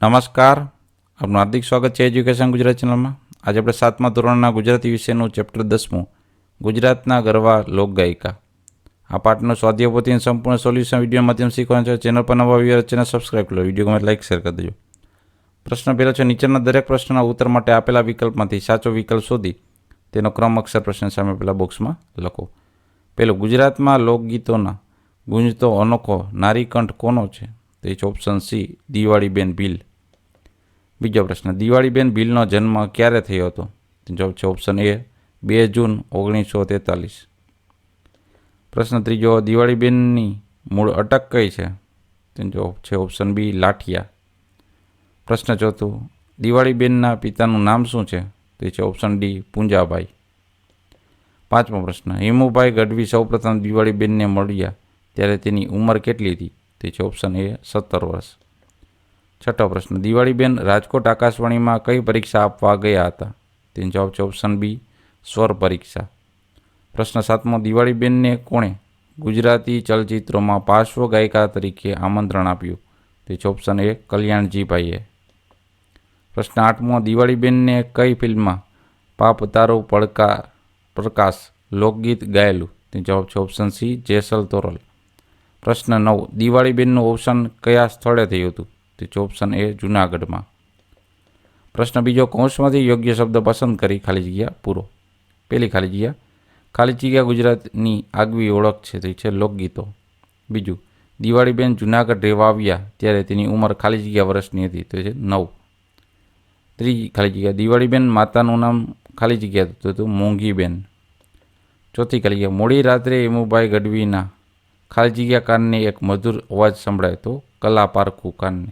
નમસ્કાર, આપનું હાર્દિક સ્વાગત છે એજ્યુકેશન ગુજરાત ચેનલમાં. આજે આપણે 7મા ધોરણના ગુજરાતી વિષયનું ચેપ્ટર 10મું ગુજરાતના ગરબા લોકગાયિકા આ પાઠનો સ્વાધ્યાય પોથીનું સંપૂર્ણ સોલ્યુશન વિડીયો માધ્યમ શીખવાનું છે. ચેનલ પર નવા વ્યૂઅર ચેનલ સબસ્ક્રાઈબ કરો, વિડીયો ગમે લાઈક શેર કરી દેજો. પ્રશ્ન પહેલો છે, નીચેના દરેક પ્રશ્નના ઉત્તર માટે આપેલા વિકલ્પમાંથી સાચો વિકલ્પ શોધી તેનો ક્રમ અક્ષર પ્રશ્ન સામે પેલા બોક્સમાં લખો. પહેલો, ગુજરાતમાં લોકગીતોના ગુંજતો અનોખો નારીકંઠ કોનો છે? તો એ છે ઓપ્શન સી, દિવાળીબેન ભીલ. બીજો પ્રશ્ન, દિવાળીબેન ભીલનો જન્મ ક્યારે થયો હતો? જવાબ છે ઓપ્શન એ, 2 જૂન 1943. પ્રશ્ન ત્રીજો, દિવાળીબેનની મૂળ અટક કઈ છે? જવાબ છે ઓપ્શન બી, લાઠિયા. પ્રશ્ન ચોથો, દિવાળીબેનના પિતાનું નામ શું છે? તે છે ઓપ્શન ડી, પૂંજાભાઈ. પાંચમો પ્રશ્ન, હેમુભાઈ ગઢવી સૌપ્રથમ દિવાળીબેનને મળ્યા ત્યારે તેની ઉંમર કેટલી હતી? તે છે ઓપ્શન એ, 17 વર્ષ. છઠ્ઠો પ્રશ્ન, દિવાળીબેન રાજકોટ આકાશવાણીમાં કઈ પરીક્ષા આપવા ગયા હતા? તેનો જવાબ છે ઓપ્શન બી, સ્વર પરીક્ષા. પ્રશ્ન સાતમો, દિવાળીબેનને કોણે ગુજરાતી ચલચિત્રોમાં પાર્શ્વ ગાયિકા તરીકે આમંત્રણ આપ્યું? તે છે ઓપ્શન એ, કલ્યાણજીભાઈએ. પ્રશ્ન આઠમો, દિવાળીબેનને કઈ ફિલ્મમાં પાપ તારો પ્રકાશ લોકગીત ગાયેલું? તે જવાબ છે ઓપ્શન સી, જેસલ તોરલ. પ્રશ્ન 9, દિવાળીબેનનું અવસાન કયા સ્થળે થયું હતું? તે છે ઓપ્શન એ, જૂનાગઢમાં. પ્રશ્ન બીજો, કૌંસમાંથી યોગ્ય શબ્દ પસંદ કરી ખાલી જગ્યા પૂરો. પહેલી ખાલી જગ્યા ગુજરાતની આગવી ઓળખ છે, તે છે લોકગીતો. બીજું, દિવાળીબેન જૂનાગઢ રહેવા આવ્યા ત્યારે તેની ઉંમર ખાલી જગ્યા વર્ષની હતી, તો છે 9. ત્રીજી ખાલી જગ્યા, દિવાળીબેન માતાનું નામ ખાલી જગ્યા તો હતું મોંઘીબેન. ચોથી ખાલી જગ્યા, મોડી રાત્રે હેમુભાઈ ગઢવીના ખાલી જગ્યા કાનને એક મધુર અવાજ સંભળાય તો કલા પારખું કાનને.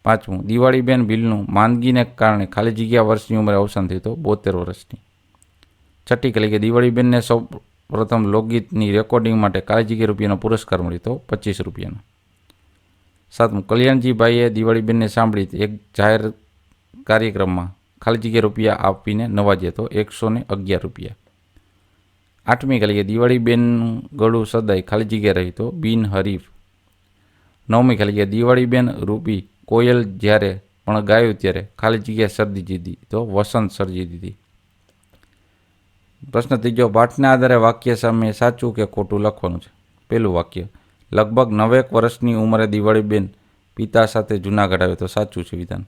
પાંચમું, દિવાળીબેન ભીલનું માંદગીને કારણે ખાલી જગ્યા વર્ષની ઉંમરે અવસાન થયું તો 72 વર્ષની. છઠ્ઠી ખાલી જગ્યા, દિવાળીબેનને સૌ પ્રથમ લોકગીતની રેકોર્ડિંગ માટે ખાલી જગ્યા રૂપિયાનો પુરસ્કાર મળ્યો તો 25 રૂપિયાનો. સાતમું, કલ્યાણજીભાઈએ દિવાળીબેનને સાંભળી એક જાહેર કાર્યક્રમમાં ખાલી જગ્યા રૂપિયા આપીને નવાજ્યા તો 111 રૂપિયા. આઠમી ખાલી જગ્યા, દિવાળીબેનનું ગળું સદાય ખાલી જગ્યા રહી તો બિનહરીફ. નવમી ખાલી જગ્યા, દિવાળીબેન રૂપી કોયલ જ્યારે પણ ગાયું ત્યારે ખાલી જગ્યા સર્જી દીધી તો વસંત સર્જી દીધી. પ્રશ્ન ત્રીજો, પાઠના આધારે વાક્ય સામે સાચું કે ખોટું લખવાનું છે. પહેલું વાક્ય, લગભગ 9 વર્ષની ઉંમરે દિવાળીબેન પિતા સાથે જૂનાગઢ આવે તો સાચું છે વિધાન.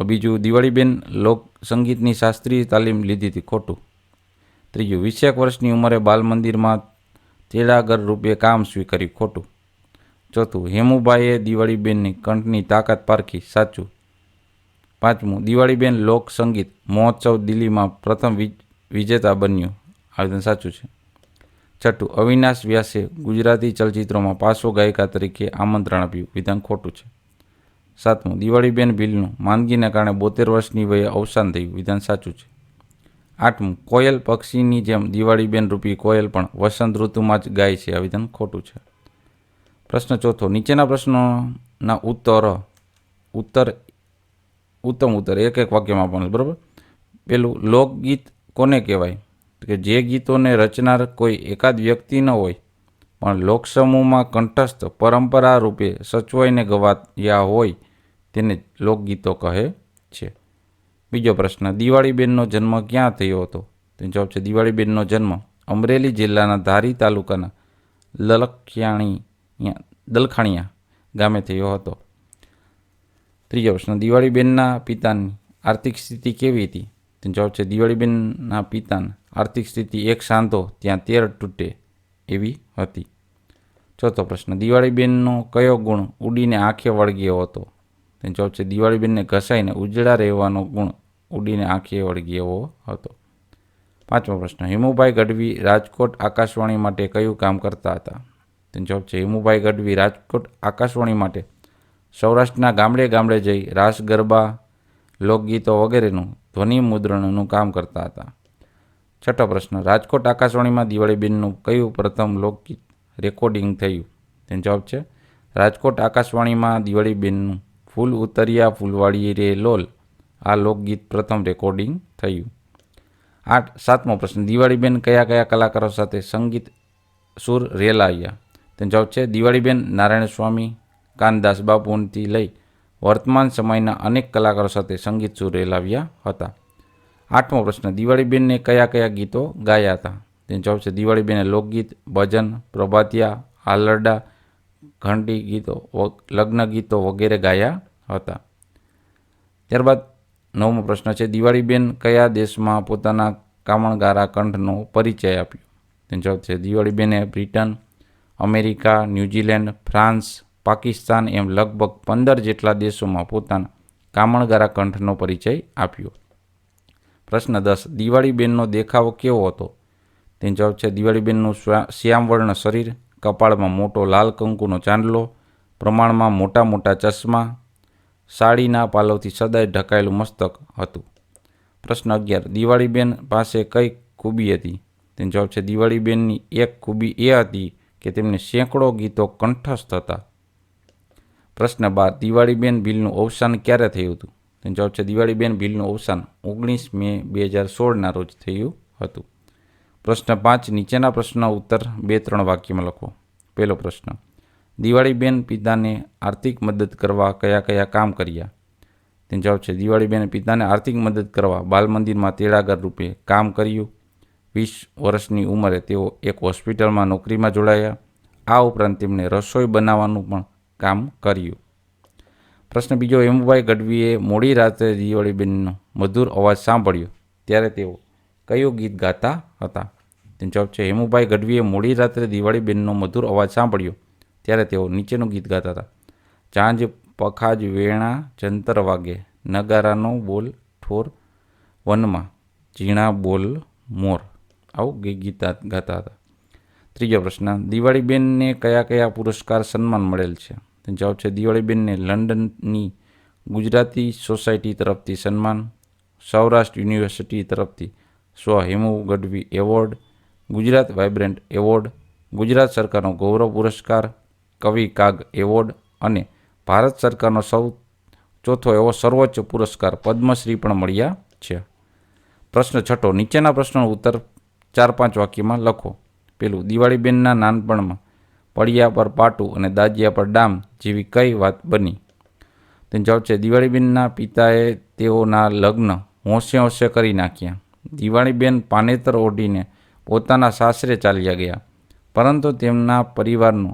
બીજું, દિવાળીબેન લોક સંગીતની શાસ્ત્રીય તાલીમ લીધી હતી, ખોટું. ત્રીજું, 20 વર્ષની ઉંમરે બાલ મંદિરમાં તેડાગર રૂપે કામ સ્વીકાર્યું, ખોટું. ચોથું, હેમુભાઈએ દિવાળીબેનની કંઠની તાકાત પારખી, સાચું. પાંચમું, દિવાળીબેન લોક સંગીત મહોત્સવ દિલ્હીમાં પ્રથમ વિજેતા બન્યું, આવેદન સાચું છે. છઠ્ઠું, અવિનાશ વ્યાસે ગુજરાતી ચલચિત્રોમાં પાર્શ્વ ગાયિકા તરીકે આમંત્રણ આપ્યું, વિધાન ખોટું છે. સાતમું, દિવાળીબેન ભીલનું માંદગીના કારણે 72 વર્ષની વયે અવસાન થયું, વિધાન સાચું છે. આઠમું, કોયલ પક્ષીની જેમ દિવાળીબેન રૂપી કોયલ પણ વસંત ઋતુમાં જ ગાય છે, આ વિધાન ખોટું છે. પ્રશ્ન ચોથો, નીચેના પ્રશ્નોના ઉત્તમ ઉત્તર એક વાક્યમાં આપવાનું, બરાબર. પેલું, લોકગીત કોને કહેવાય? કે જે ગીતોને રચનાર કોઈ એકાદ વ્યક્તિ ન હોય પણ લોકસમૂહમાં કંઠસ્થ પરંપરા રૂપે સચવાઈને ગવાયા હોય તેને લોકગીતો કહે છે. બીજો પ્રશ્ન, દિવાળીબેનનો જન્મ ક્યાં થયો હતો? તેનો જવાબ છે દિવાળીબેનનો જન્મ અમરેલી જિલ્લાના ધારી તાલુકાના દલખાણીયા ગામે થયો હતો. ત્રીજો પ્રશ્ન, દિવાળીબેનના પિતાની આર્થિક સ્થિતિ કેવી હતી? તેનો જવાબ છે દિવાળીબેનના પિતાની આર્થિક સ્થિતિ એક સાંધો ત્યાં 13 તૂટે એવી હતી. ચોથો પ્રશ્ન, દિવાળીબેનનો કયો ગુણ ઉડીને આંખે વળગ્યો હતો? તેનો જવાબ છે દિવાળીબેનને ઘસાઈને ઉજળા રહેવાનો ગુણ ઉડીને આંખે વળગ્યો હતો. પાંચમો પ્રશ્ન, હેમુભાઈ ગઢવી રાજકોટ આકાશવાણી માટે કયું કામ કરતા હતા? તેનો જવાબ છે હેમુભાઈ ગઢવી રાજકોટ આકાશવાણી માટે સૌરાષ્ટ્રના ગામડે ગામડે જઈ રાસ ગરબા, લોકગીતો વગેરેનું ધ્વનિ મુદ્રણનું કામ કરતા હતા. છઠ્ઠો પ્રશ્ન, રાજકોટ આકાશવાણીમાં દિવાળીબેનનું કયું પ્રથમ લોકગીત રેકોર્ડિંગ થયું? તેનો જવાબ છે રાજકોટ આકાશવાણીમાં દિવાળીબેનનું ફૂલ ઉતર્યા ફૂલવાળી રે લોલ, આ લોકગીત પ્રથમ રેકોર્ડિંગ થયું. સાતમો પ્રશ્ન, દિવાળીબેન કયા કયા કલાકારો સાથે સંગીત સુર રેલાયા? તેનો જવાબ છે દિવાળીબેન નારાયણ સ્વામી, કાનદાસ બાપુથી લઈ વર્તમાન સમયના અનેક કલાકારો સાથે સંગીત સુર રેલાવ્યા હતા. 8મો પ્રશ્ન, દિવાળીબેનને કયા કયા ગીતો ગાયા હતા? તેનો જવાબ છે દિવાળીબેને લોકગીત, ભજન, પ્રભાતિયા, આલરડા, ઘંટી ગીતો, લગ્ન ગીતો વગેરે ગાયા હતા. ત્યારબાદ 9મો પ્રશ્ન છે, દિવાળીબેન કયા દેશમાં પોતાના કામણગારા કંઠનો પરિચય આપ્યો? તેનો જવાબ છે દિવાળીબેને Britain, America, New Zealand, France, Pakistan એમ લગભગ 15 જેટલા દેશોમાં પોતાના કામણગારા કંઠનો પરિચય આપ્યો. પ્રશ્ન 10, દિવાળીબેનનો દેખાવ કેવો હતો? તેનો જવાબ છે દિવાળીબેનનું શ્યામવર્ણ શરીર, કપાળમાં મોટો લાલ કંકુનો ચાંદલો, પ્રમાણમાં મોટા મોટા ચશ્મા, સાડીના પાલવથી સદાય ઢકાયેલું મસ્તક હતું. પ્રશ્ન 11, દિવાળીબેન પાસે કઈ ખૂબી હતી? તેનો જવાબ છે દિવાળીબેનની એક ખૂબી એ હતી કે તેમને સેંકડો ગીતો કંઠસ્થ હતા. પ્રશ્ન 12, દિવાળીબેન ભીલનું અવસાન ક્યારે થયું હતું? તેનો જવાબ છે દિવાળીબેન ભીલનું અવસાન 19 મે 2016ના રોજ થયું હતું. પ્રશ્ન 5, નીચેના પ્રશ્નનો ઉત્તર 2-3 વાક્યમાં લખો. પહેલો પ્રશ્ન, દિવાળીબેન પિતાને આર્થિક મદદ કરવા કયા કયા કામ કર્યા? તેનો જવાબ છે દિવાળીબેને પિતાને આર્થિક મદદ કરવા બાલ મંદિરમાં તેડાગર રૂપે કામ કર્યું. 20 વર્ષની ઉંમરે તેઓ એક હોસ્પિટલમાં નોકરીમાં જોડાયા. આ ઉપરાંત તેમણે રસોઈ બનાવવાનું પણ કામ કર્યું. પ્રશ્ન બીજો, હેમુભાઈ ગઢવીએ મોડી રાત્રે દિવાળીબેનનો મધુર અવાજ સાંભળ્યો ત્યારે તેઓ કયું ગીત ગાતા હતા? તેનો જવાબ છે હેમુભાઈ ગઢવીએ મોડી રાત્રે દિવાળીબેનનો મધુર અવાજ સાંભળ્યો ત્યારે તેઓ નીચેનું ગીત ગાતા હતા. ચાંજ પખાજ વેણા જંતર વાગે, નગારાનો બોલ ઠોર વનમાં, ઝીણા બોલ મોર. આવું ગીત ગાતા હતા. ત્રીજો પ્રશ્ન, દિવાળીબેનને કયા કયા પુરસ્કાર સન્માન મળેલ છે? તેનો જવાબ છે દિવાળીબેનને લંડનની ગુજરાતી સોસાયટી તરફથી સન્માન, સૌરાષ્ટ્ર યુનિવર્સિટી તરફથી સ્વ Hemu Gadhvi award, Gujarat vibrant award, Gujarat સરકારનો ગૌરવ પુરસ્કાર, કવિ કાગ એવોર્ડ અને ભારત સરકારનો ચોથો એવો સર્વોચ્ચ પુરસ્કાર પદ્મશ્રી પણ મળ્યા છે. પ્રશ્ન 6, નીચેના પ્રશ્નનો ઉત્તર 4-5 વાક્યમાં લખો. પેલું, દિવાળીબેનના નાનપણમાં પડિયા પર પાટું અને દાજિયા પર ડામ જેવી કઈ વાત બની? તેનો જવાબ છે દિવાળીબેનના પિતાએ તેઓના લગ્ન હોંશે હોંશે કરી નાખ્યા. દિવાળીબેન પાનેતર ઓઢીને પોતાના સાસરે ચાલ્યા ગયા, પરંતુ તેમના પરિવારનો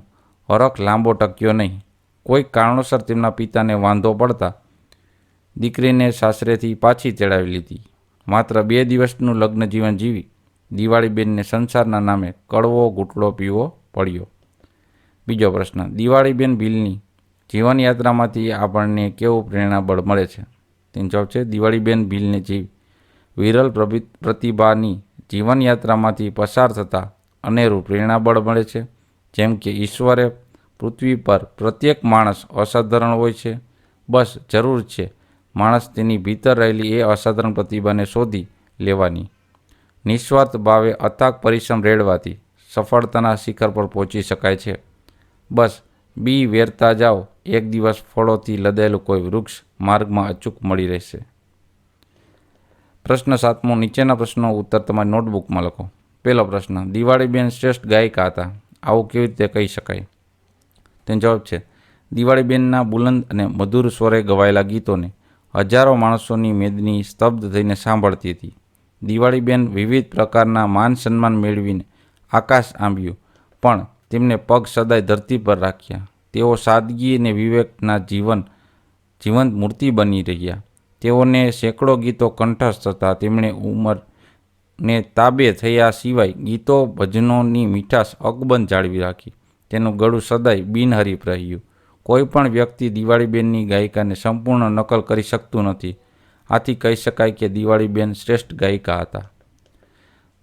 હરખ લાંબો ટક્યો નહીં. કોઈક કારણોસર તેમના પિતાને વાંધો પડતા દીકરીને સાસરેથી પાછી તેડાવી લીધી. માત્ર 2 દિવસનું લગ્ન જીવન જીવી દિવાળીબેનને સંસારના નામે કડવો ઘૂંટડો પીવો પડ્યો. બીજો પ્રશ્ન, દિવાળીબેન ભીલની જીવનયાત્રામાંથી આપણને કેવું પ્રેરણાબળ મળે છે? તેનો જવાબ છે દિવાળીબેન ભીલને વિરલ પ્રતિભાની જીવનયાત્રામાંથી પસાર થતાં અનેરું પ્રેરણાબળ મળે છે. જેમ કે ઈશ્વરે પૃથ્વી પર પ્રત્યેક માણસ અસાધારણ હોય છે. બસ જરૂર છે માણસ તેની ભીતર રહેલી એ અસાધારણ પ્રતિભાને શોધી લેવાની. નિસ્વાર્થ ભાવે અથાગ પરિશ્રમ રેડવાથી સફળતાના શિખર પર પહોંચી શકાય છે. બસ બી વેરતા જાઓ, એક દિવસ ફળોથી લદાયેલું કોઈ વૃક્ષ માર્ગમાં અચૂક મળી રહેશે. પ્રશ્ન 7, નીચેના પ્રશ્નનો ઉત્તર તમારી નોટબુકમાં લખો. પહેલો પ્રશ્ન, દિવાળીબેન શ્રેષ્ઠ ગાયિકા હતા, આવું કેવી રીતે કહી શકાય? તેનો જવાબ છે દિવાળીબેનના બુલંદ અને મધુર સ્વરે ગવાયેલા ગીતોને હજારો માણસોની મેદની સ્તબ્ધ થઈને સાંભળતી હતી. દિવાળીબેન વિવિધ પ્રકારના માન સન્માન મેળવીને આકાશ આંબ્યું, પણ તેમને પગ સદાય ધરતી પર રાખ્યા. તેઓ સાદગી અને વિવેકના જીવંત મૂર્તિ બની રહ્યા. તેઓને સેંકડો ગીતો કંઠસ્થ હતા. તેમણે ઉંમરને તાબે થયા સિવાય ગીતો ભજનોની મીઠાશ અકબંધ જાળવી રાખી. તેનું ગળું સદાય બિનહરીફ રહ્યું. કોઈ પણ વ્યક્તિ દિવાળીબેનની ગાયિકાને સંપૂર્ણ નકલ કરી શકતું નથી. આથી કહી શકાય કે દિવાળીબેન શ્રેષ્ઠ ગાયિકા હતા.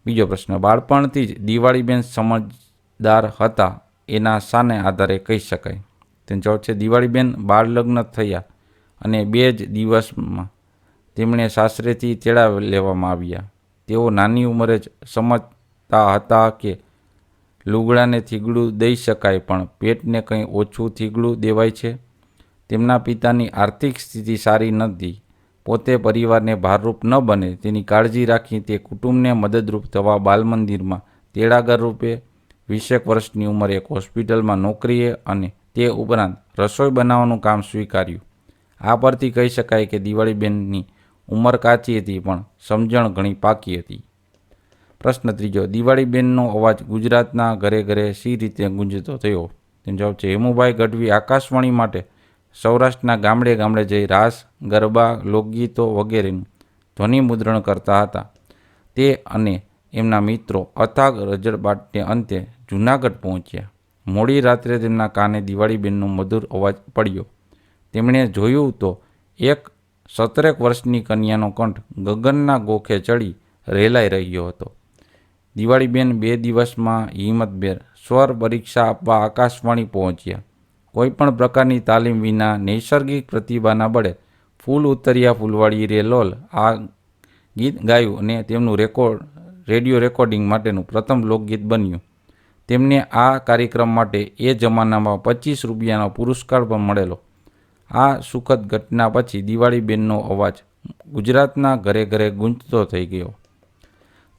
બીજો પ્રશ્ન, બાળપણથી જ દિવાળીબેન સમજદાર હતા એના શાને આધારે કહી શકાય? તેનો જવાબ છે દિવાળીબેન બાળ લગ્ન થયા અને 2 જ દિવસમાં તેમણે સાસરેથી તેડાવી લેવામાં આવ્યા. તેઓ નાની ઉંમરે જ સમજતા હતા કે લુગડાને થીગડું દઈ શકાય પણ પેટને કંઈ ઓછું થીગડું દેવાય છે. તેમના પિતાની આર્થિક સ્થિતિ સારી નહોતી. પોતે પરિવારને ભારરૂપ ન બને તેની કાળજી રાખી તે કુટુંબને મદદરૂપ થવા બાલમંદિરમાં તેડાગર રૂપે 20 વર્ષની ઉંમરે એક હોસ્પિટલમાં નોકરીએ અને તે ઉપરાંત રસોઈ બનાવવાનું કામ સ્વીકાર્યું. આ પરથી કહી શકાય કે દિવાળીબેનની ઉંમર કાચી હતી પણ સમજણ ઘણી પાકી હતી. પ્રશ્ન ત્રીજો, દિવાળીબેનનો અવાજ ગુજરાતના ઘરે ઘરે સી રીતે ગુંજતો થયો? તેનો જવાબ છે હેમુભાઈ ગઢવી આકાશવાણી માટે સૌરાષ્ટ્રના ગામડે ગામડે જઈ રાસ, ગરબા, લોકગીતો વગેરેનું ધ્વનિ મુદ્રણ કરતા હતા. તે અને એમના મિત્રો અથાગ રજળપાટને અંતે જૂનાગઢ પહોંચ્યા. મોડી રાત્રે તેમના કાને દિવાળીબેનનો મધુર અવાજ પડ્યો. તેમણે જોયું તો એક 17 વર્ષની કન્યાનો કંઠ ગગનના ગોખે ચડી રેલાઈ રહ્યો હતો. દિવાળીબેન 2 દિવસમાં હિંમતભેર સ્વર પરીક્ષા આપવા આકાશવાણી પહોંચ્યા. કોઈપણ પ્રકારની તાલીમ વિના નૈસર્ગિક પ્રતિભાના બળે ફૂલ ઉતર્યા ફૂલવાડી રે લોલ આ ગીત ગાયું અને તેમનું રેડિયો રેકોર્ડિંગ માટેનું પ્રથમ લોકગીત બન્યું. તેમને આ કાર્યક્રમ માટે એ જમાનામાં 25 રૂપિયાનો પુરસ્કાર પણ મળેલો. આ સુખદ ઘટના પછી દિવાળીબેનનો અવાજ ગુજરાતના ઘરે ઘરે ગુંજતો થઈ ગયો.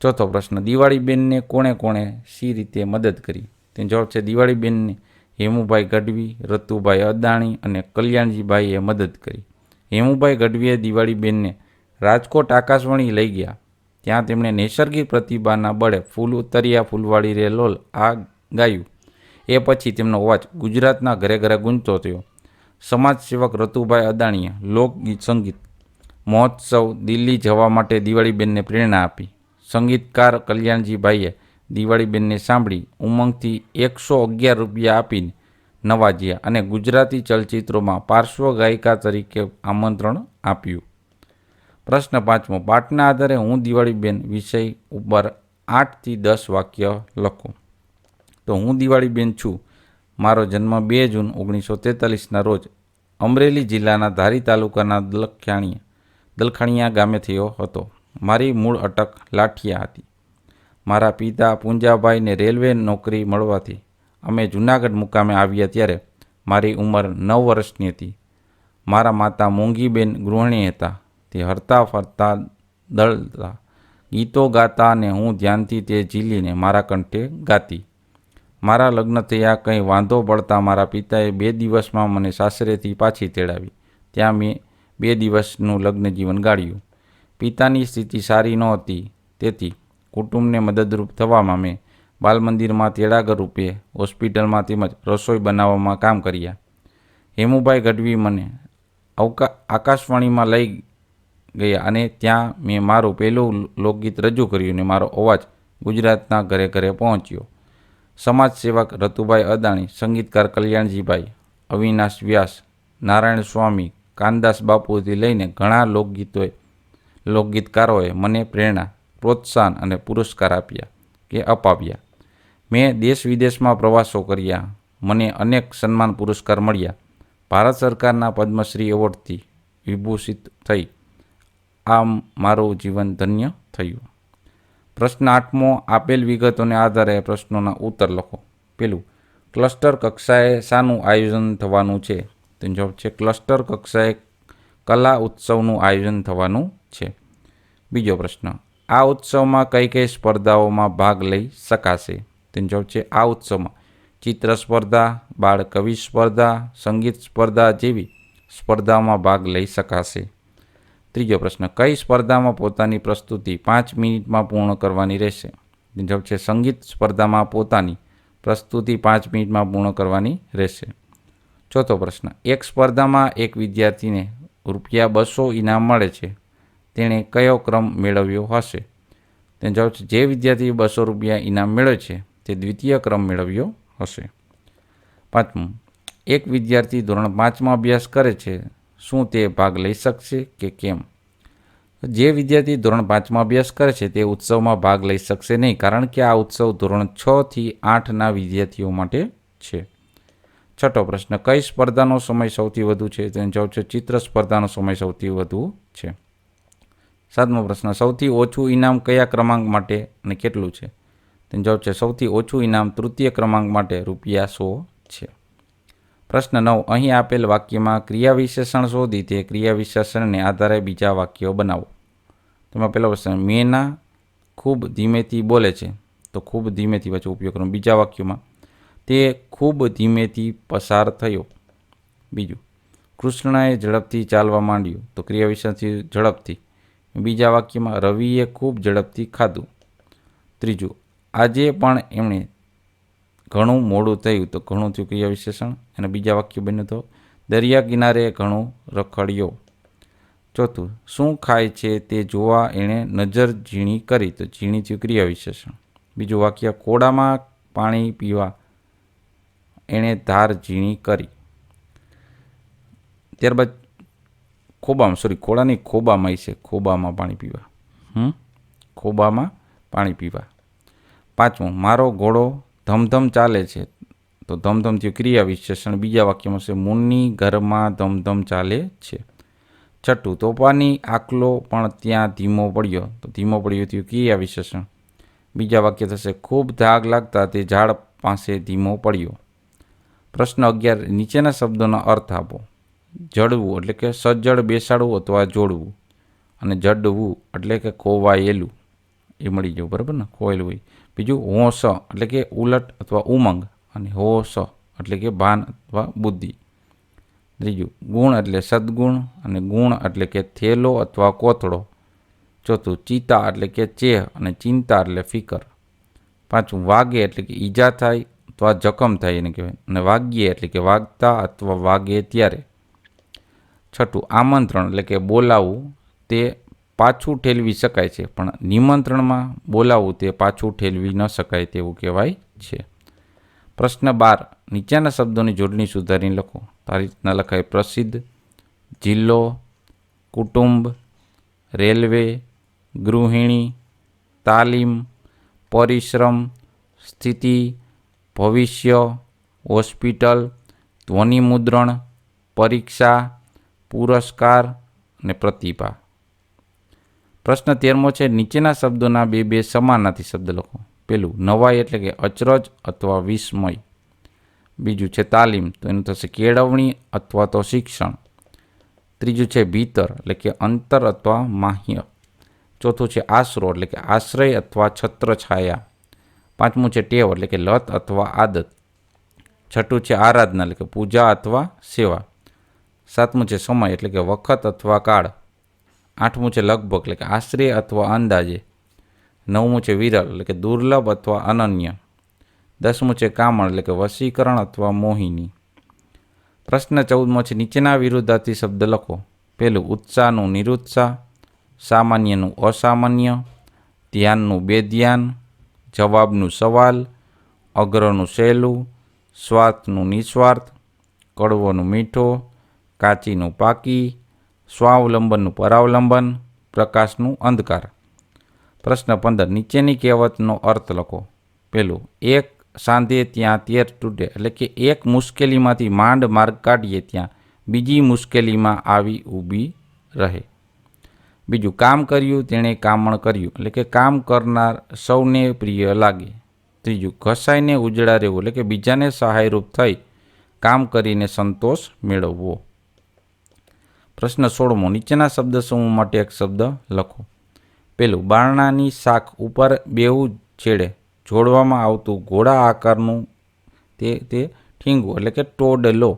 ચોથો પ્રશ્ન, દિવાળીબેનને કોણે સી રીતે મદદ કરી? તેનો જવાબ છે દિવાળીબેનને હેમુભાઈ ગઢવી, રતુભાઈ અદાણી અને કલ્યાણજીભાઈએ મદદ કરી. હેમુભાઈ ગઢવીએ દિવાળીબેનને રાજકોટ આકાશવાણી લઈ ગયા. ત્યાં તેમણે નૈસર્ગિક પ્રતિભાના બળે ફૂલ ઉતર્યા ફૂલવાડી રે લોલ આ ગાયું. એ પછી તેમનો અવાજ ગુજરાતના ઘરે ઘરે ગુંજતો થયો. સમાજસેવક રતુભાઈ અદાણીએ લોકગીત સંગીત મહોત્સવ દિલ્હી જવા માટે દિવાળીબેનને પ્રેરણા આપી. સંગીતકાર કલ્યાણજીભાઈએ દિવાળીબેનને સાંભળી ઉમંગથી 111 રૂપિયા આપીને નવાજ્યા અને ગુજરાતી ચલચિત્રોમાં પાર્શ્વ ગાયિકા તરીકે આમંત્રણ આપ્યું. પ્રશ્ન 5મો, પાઠના આધારે હું દિવાળીબેન વિષય ઉપર 8 થી 10 વાક્ય લખો. તો હું દિવાળીબેન છું. મારો જન્મ 2 જૂન 1943ના રોજ અમરેલી જિલ્લાના ધારી તાલુકાના દલખાણીયા ગામે થયો હતો. મારી મૂળ અટક લાઠિયા હતી. મારા પિતા પૂંજાભાઈને રેલવે નોકરી મળવાથી અમે જૂનાગઢ મુકામે આવ્યા ત્યારે મારી ઉંમર 9 વર્ષની હતી. મારા માતા મોંઘીબેન ગૃહિણી હતા. તે હરતા ફરતા દળતા ગીતો ગાતા અને હું ધ્યાનથી તે ઝીલીને મારા કંઠે ગાતી. મારા લગ્ન થયા કંઈ વાંધો પડતા મારા પિતાએ 2 દિવસમાં મને સાસરેથી પાછી તેડાવી. ત્યાં મેં 2 દિવસનું લગ્ન જીવન ગાળ્યું. પિતાની સ્થિતિ સારી નહોતી, તેથી કુટુંબને મદદરૂપ થવામાં મેં બાલમંદિરમાં તેડાગર રૂપે, હોસ્પિટલમાં તેમજ રસોઈ બનાવવામાં કામ કર્યા. હેમુભાઈ ગઢવી મને આકાશવાણીમાં લઈ ગયા અને ત્યાં મેં મારું પહેલું લોકગીત રજૂ કર્યું અને મારો અવાજ ગુજરાતના ઘરે ઘરે પહોંચ્યો. સમાજસેવક રતુભાઈ અદાણી, સંગીતકાર કલ્યાણજીભાઈ, અવિનાશ વ્યાસ, નારાયણ સ્વામી, કાનદાસ બાપુથી લઈને ઘણા લોકગીતકારોએ મને પ્રેરણા, પ્રોત્સાહન અને પુરસ્કાર અપાવ્યા. મેં દેશ વિદેશમાં પ્રવાસો કર્યા. મને અનેક સન્માન પુરસ્કાર મળ્યા. ભારત સરકારના પદ્મશ્રી એવોર્ડથી વિભૂષિત થઈ. આમ મારું જીવન ધન્ય થયું. પ્રશ્ન 8મો, આપેલ વિગતોને આધારે પ્રશ્નોના ઉત્તર લખો. પેલું, ક્લસ્ટર કક્ષાએ શાનું આયોજન થવાનું છે? તેનો જવાબ છે ક્લસ્ટર કક્ષાએ કલા ઉત્સવનું આયોજન થવાનું છે. બીજો પ્રશ્ન, આ ઉત્સવમાં કઈ સ્પર્ધાઓમાં ભાગ લઈ શકાશે? તેનો જવાબ છે આ ઉત્સવમાં ચિત્ર સ્પર્ધા, બાળ કવિ સ્પર્ધા, સંગીત સ્પર્ધા જેવી સ્પર્ધાઓમાં ભાગ લઈ શકાશે. ત્રીજો પ્રશ્ન, કઈ સ્પર્ધામાં પોતાની પ્રસ્તુતિ 5 મિનિટમાં પૂર્ણ કરવાની રહેશે? તેનો જવાબ છે સંગીત સ્પર્ધામાં પોતાની પ્રસ્તુતિ 5 મિનિટમાં પૂર્ણ કરવાની રહેશે. ચોથો પ્રશ્ન, એક સ્પર્ધામાં એક વિદ્યાર્થીને ₹200 ઇનામ મળે છે. તેણે કયો ક્રમ મેળવ્યો હશે? તેનો જવાબ છે જે વિદ્યાર્થીએ ₹200 ઇનામ મેળવે છે તે દ્વિતીય ક્રમ મેળવ્યો હશે. 5મું, એક વિદ્યાર્થી ધોરણ 5માં અભ્યાસ કરે છે. શું તે ભાગ લઈ શકશે કે કેમ? જે વિદ્યાર્થી ધોરણ 5માં અભ્યાસ કરે છે તે ઉત્સવમાં ભાગ લઈ શકશે નહીં, કારણ કે આ ઉત્સવ ધોરણ 6 થી 8ના વિદ્યાર્થીઓ માટે છે. છઠ્ઠો પ્રશ્ન, કઈ સ્પર્ધાનો સમય સૌથી વધુ છે? તેનો જવાબ છે ચિત્ર સ્પર્ધાનો સમય સૌથી વધુ છે. 7મો પ્રશ્ન, સૌથી ઓછું ઇનામ કયા ક્રમાંક માટે અને કેટલું છે? તેનો જવાબ છે સૌથી ઓછું ઇનામ તૃતીય ક્રમાંક માટે ₹100 છે. પ્રશ્ન 9, અહીં આપેલ વાક્યમાં ક્રિયા વિશેષણ શોધી તે ક્રિયા વિશેષણને આધારે બીજા વાક્યો બનાવો. તેમાં પહેલો પ્રશ્ન, મેના ખૂબ ધીમેથી બોલે છે. તો ખૂબ ધીમેથી વચ્ચે ઉપયોગ કરવાનો. બીજા વાક્યમાં તે ખૂબ ધીમેથી પસાર થયો. બીજું, કૃષ્ણએ ઝડપથી ચાલવા માંડ્યું. તો ક્રિયા વિશેષણથી ઝડપથી. બીજા વાક્યમાં રવિએ ખૂબ ઝડપથી ખાધું. ત્રીજું, આજે પણ એમણે ઘણું મોડું થયું. તો ઘણું થયું ક્રિયા વિશેષણ. અને બીજા વાક્ય બન્યું તો દરિયા કિનારે ઘણું રખડ્યો. ચોથું, શું ખાય છે તે જોવા એણે નજર ઝીણી કરી. તો ઝીણી થયું ક્રિયા વિશેષણ. બીજું વાક્ય, કોડામાં પાણી પીવા એણે ધાર ઝીણી કરી. ત્યારબાદ ખોળાની ખોબામાં છે, ખોબામાં પાણી પીવા. ખોબામાં પાણી પીવા. પાંચમું, મારો ઘોડો ધમધમ ચાલે છે. તો ધમધમ થયું ક્રિયા વિશેષણ. બીજા વાક્યમાં છે, મુન્ની ઘરમાં ધમધમ ચાલે છે. છઠ્ઠું, તોફાની આખલો પણ ત્યાં ધીમો પડ્યો. તો ધીમો પડ્યો થયું ક્રિયા વિશેષણ. બીજા વાક્ય થશે, ખૂબ ધાગ લાગતા તે ઝાડ પાસે ધીમો પડ્યો. પ્રશ્ન 11, નીચેના શબ્દોનો અર્થ આપો. જડવું એટલે કે સજ્જડ બેસાડવું અથવા જોડવું. અને જડવું એટલે કે ખોવાયેલું, એ મળી જવું, બરાબર ને, ખોવાયેલું હોય. બીજું, હોશ એટલે કે ઉલટ અથવા ઉમંગ. અને હોશ એટલે કે ભાન અથવા બુદ્ધિ. ત્રીજું, ગુણ એટલે સદગુણ. અને ગુણ એટલે કે થેલો અથવા કોથળો. ચોથું, ચિતા એટલે કે ચેહ. અને ચિંતા એટલે ફિકર. પાંચમું, વાગે એટલે કે ઈજા થાય અથવા જખમ થાય એને કહેવાય. અને વાગ્યે એટલે કે વાગતા અથવા વાગે ત્યારે. છઠ્ઠું, આમંત્રણ એટલે કે બોલાવવું તે પાછું ઠેલવી શકાય છે, પણ નિમંત્રણમાં બોલાવવું તે પાછું ઠેલવી ન શકાય તેવું કહેવાય છે. પ્રશ્ન 12, નીચેના શબ્દોની જોડણી સુધારીને લખો. આ રીતના લખાય: પ્રસિદ્ધ, જિલ્લો, કુટુંબ, રેલવે, ગૃહિણી, તાલીમ, પરિશ્રમ, સ્થિતિ, ભવિષ્ય, હોસ્પિટલ, ધ્વનિમુદ્રણ, પરીક્ષા, પુરસ્કાર અને પ્રતિભા. પ્રશ્ન 13મો છે, નીચેના શબ્દોના બે સમાનાર્થી શબ્દ લખો. પેલું, નવાઈ એટલે કે અચરજ અથવા વિસ્મય. બીજું છે તાલીમ, તો એનું થશે કેળવણી અથવા તો શિક્ષણ. ત્રીજું છે ભીતર એટલે કે અંતર અથવા માહ્ય. ચોથું છે આશરો એટલે કે આશ્રય અથવા છત્ર છાયા. પાંચમું છે ટેવ એટલે કે લત અથવા આદત. છઠ્ઠું છે આરાધના એટલે કે પૂજા અથવા સેવા. સાતમું છે સમય એટલે કે વખત અથવા કાળ. આઠમું છે લગભગ એટલે કે આશરે અથવા અંદાજે. નવમું છે વિરલ એટલે કે દુર્લભ અથવા અનન્ય. 10મું છે કામણ એટલે કે વશીકરણ અથવા મોહિની. પ્રશ્ન 14મો છે, નીચેના વિરુદ્ધાર્થી શબ્દ લખો. પહેલું, ઉત્સાહનું નિરુત્સાહ, સામાન્યનું અસામાન્ય, ધ્યાનનું બેધ્યાન, જવાબનું સવાલ, અગ્રનું સહેલું, સ્વાર્થનું નિસ્વાર્થ, કડવોનું મીઠો, કાચીનું પાકી, સ્વાવલંબનનું પરાવલંબન, પ્રકાશનું અંધકાર. પ્રશ્ન 15, નીચેની કહેવતનો અર્થ લખો. પહેલું, એક સાંધે ત્યાં તેર તૂટે એટલે કે એક મુશ્કેલીમાંથી માંડ માર્ગ કાઢીએ ત્યાં બીજી મુશ્કેલીમાં આવી ઊભી રહે. બીજું, કામ કર્યું તેણે કામણ કર્યું એટલે કે કામ કરનાર સૌને પ્રિય લાગે. ત્રીજું, ઘસાઈને ઉજળા રહેવું એટલે કે બીજાને સહાયરૂપ થઈ કામ કરીને સંતોષ મેળવવો. પ્રશ્ન 16મો, નીચેના શબ્દ સમૂહ માટે એક શબ્દ લખો. પહેલું, બારણાની શાખ ઉપર બેઉ છેડે જોડવામાં આવતું ઘોડા આકારનું તે ઠીંગું એટલે કે ટોડલો.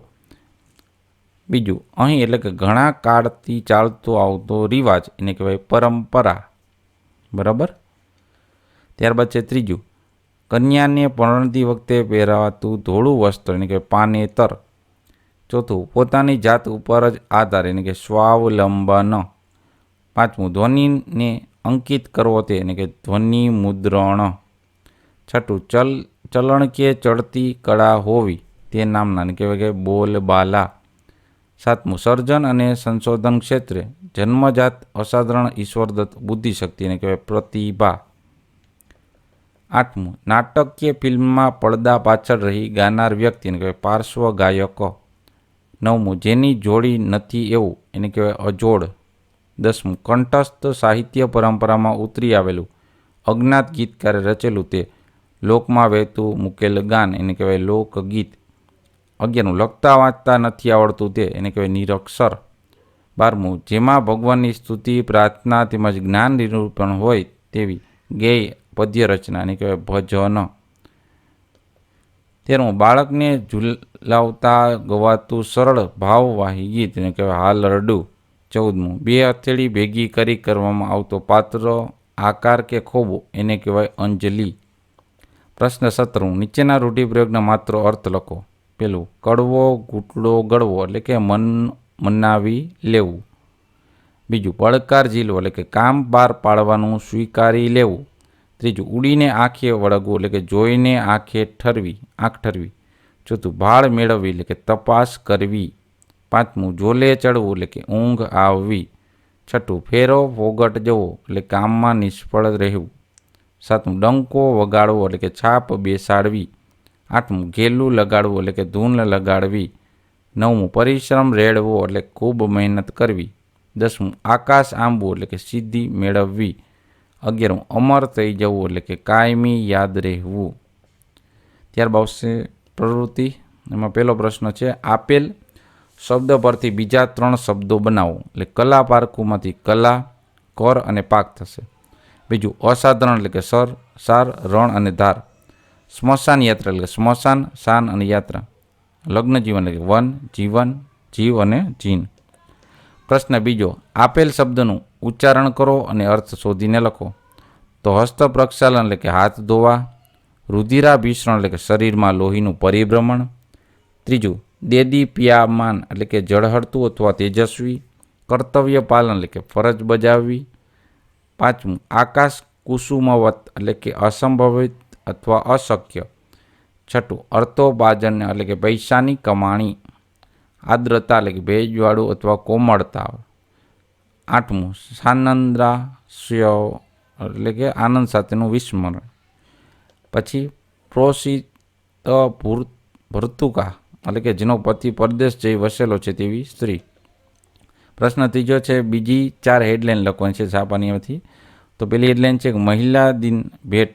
બીજું, અહીં એટલે કે ઘણા કાળથી ચાલતો આવતો રિવાજ એને કહેવાય પરંપરા. બરાબર. ત્યારબાદ છે ત્રીજું, કન્યાને પરણતી વખતે પહેરાવાતું ધોળું વસ્ત્ર એને કહેવાય પાનેતર. ચોથું, પોતાની જાત ઉપર જ આધાર એને કે સ્વાવલંબન. પાંચમું, ધ્વનિને અંકિત કરવો તે એને કે ધ્વનિ મુદ્રણ. છઠ્ઠું, ચલણ કે ચડતી કળા હોવી તે નામના એને કહેવાય કે બોલબાલા. સાતમું, સર્જન અને સંશોધન ક્ષેત્રે જન્મજાત અસાધારણ ઈશ્વરદત્ત બુદ્ધિશક્તિ એને કહેવાય પ્રતિભા. આઠમું, નાટક કે ફિલ્મમાં પડદા પાછળ રહી ગાનાર વ્યક્તિ એને કહેવાય પાર્શ્વ ગાયક. નવમું, જેની જોડી નથી એવું એને કહેવાય અજોડ. 10મું, કંઠસ્થ સાહિત્ય પરંપરામાં ઉતરી આવેલું અજ્ઞાત ગીતકારે રચેલું તે લોકમાં વહેતું મૂકેલ ગાન એને કહેવાય લોકગીત. 11મું, લખતા વાંચતા નથી આવડતું તે એને કહેવાય નિરક્ષર. 12મું, જેમાં ભગવાનની સ્તુતિ પ્રાર્થના તેમજ જ્ઞાન નિરૂપણ હોય તેવી ગેય પદ્ય રચના એને કહેવાય ભજન. 13 બાળકને ઝૂલાવતા ગવાતું સરળ ભાવવાહી ગીત એને કહેવાય હાલ રડું. 14 બે હથેળી ભેગી કરી કરવામાં આવતો પાત્ર આકાર કે ખોબો એને કહેવાય અંજલિ. પ્રશ્ન 17 નીચેના રૂઢિપ્રયોગના માત્ર અર્થ લખો. પેલું કડવો ઘૂંટડો ગળવો એટલે કે મનાવી લેવું. બીજું પડકાર ઝીલવો એટલે કે કામ પાર પાડવાનું સ્વીકારી લેવું. ત્રીજું ઉડીને આંખે વળગવું એટલે કે જોઈને આંખ ઠરવી. ચોથું ભાળ મેળવવી એટલે કે તપાસ કરવી. પાંચમું ઝોલે ચડવું એટલે કે ઊંઘ આવવી. છઠ્ઠું ફેરો ફોગટ જવો એટલે કામમાં નિષ્ફળ રહેવું. સાતમું ડંકો વગાડવો એટલે કે છાપ બેસાડવી. આઠમું ઘેલું લગાડવું એટલે કે ધૂન લગાડવી. નવમું પરિશ્રમ રેડવો એટલે ખૂબ મહેનત કરવી. 10મું આકાશ આંબવું એટલે કે સિદ્ધિ મેળવવી. 11મું અમર થઈ જવું એટલે કે કાયમી યાદ રહેવું. ત્યારબાદ આવશે પ્રવૃત્તિ. એમાં પહેલો પ્રશ્ન છે આપેલ શબ્દ પરથી બીજા 3 શબ્દો બનાવો. એટલે કલા પારખુમાંથી કલા, કર અને પાક થશે. બીજું અસાધારણ એટલે કે સાર, રણ અને ધાર. સ્મશાન યાત્રા એટલે કે સ્મશાન, શાન અને યાત્રા. લગ્ન જીવન એટલે કે વન, જીવન, જીવ અને જીન. પ્રશ્ન બીજો આપેલ શબ્દનું ઉચ્ચારણ કરો અને અર્થ શોધીને લખો. તો હસ્ત પ્રક્ષાલન એટલે કે હાથ ધોવા. રુધિરાભિસરણ એટલે કે શરીરમાં લોહીનું પરિભ્રમણ. ત્રીજું દેદીપ્યામાન એટલે કે ઝળહળતું અથવા તેજસ્વી. કર્તવ્ય પાલન એટલે કે ફરજ બજાવવી. પાંચમું આકાશ કુસુમવત એટલે કે અસંભવિત અથવા અશક્ય. છઠ્ઠું અર્થોપાર્જન એટલે કે પૈસાની કમાણી. આદ્રતા એટલે કે ભેજવાળું અથવા કોમળતા. આઠમું સાનંદ્રાસ્ય એટલે કે આનંદ સાથેનું વિસ્મરણ. પછી પ્રોસિત ભર્તુકા એટલે કે જેનો પતિ પરદેશ જઈ વસેલો છે તેવી સ્ત્રી. પ્રશ્ન ત્રીજો છે બીજી 4 હેડલાઇન લખવાની છે છાપાનીમાંથી. તો પેલી હેડલાઇન છે કે મહિલા દિન ભેટ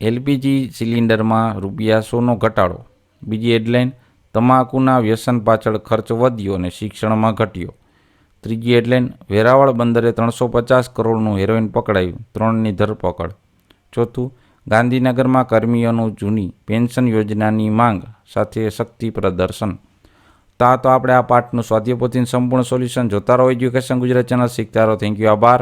એલપીજી સિલિન્ડરમાં ₹100નો ઘટાડો. બીજી હેડલાઇન તમાકુના વ્યસન પાછળ ખર્ચ વધ્યો અને શિક્ષણમાં ઘટ્યો. ત્રીજી હેડલાઇન વેરાવળ બંદરે 350 કરોડનું હેરોઇન પકડાયું, 3ની ધરપકડ. ચોથું ગાંધીનગરમાં કર્મીઓનું જૂની પેન્શન યોજનાની માંગ સાથે શક્તિ પ્રદર્શન. તો આપણે આ પાઠનું સ્વાધ્યાય પોથીનું સંપૂર્ણ સોલ્યુશન જોતા રહો એજ્યુકેશન ગુજરાત ચેનલ શીખતા રહો. થેન્ક યુ, આભાર.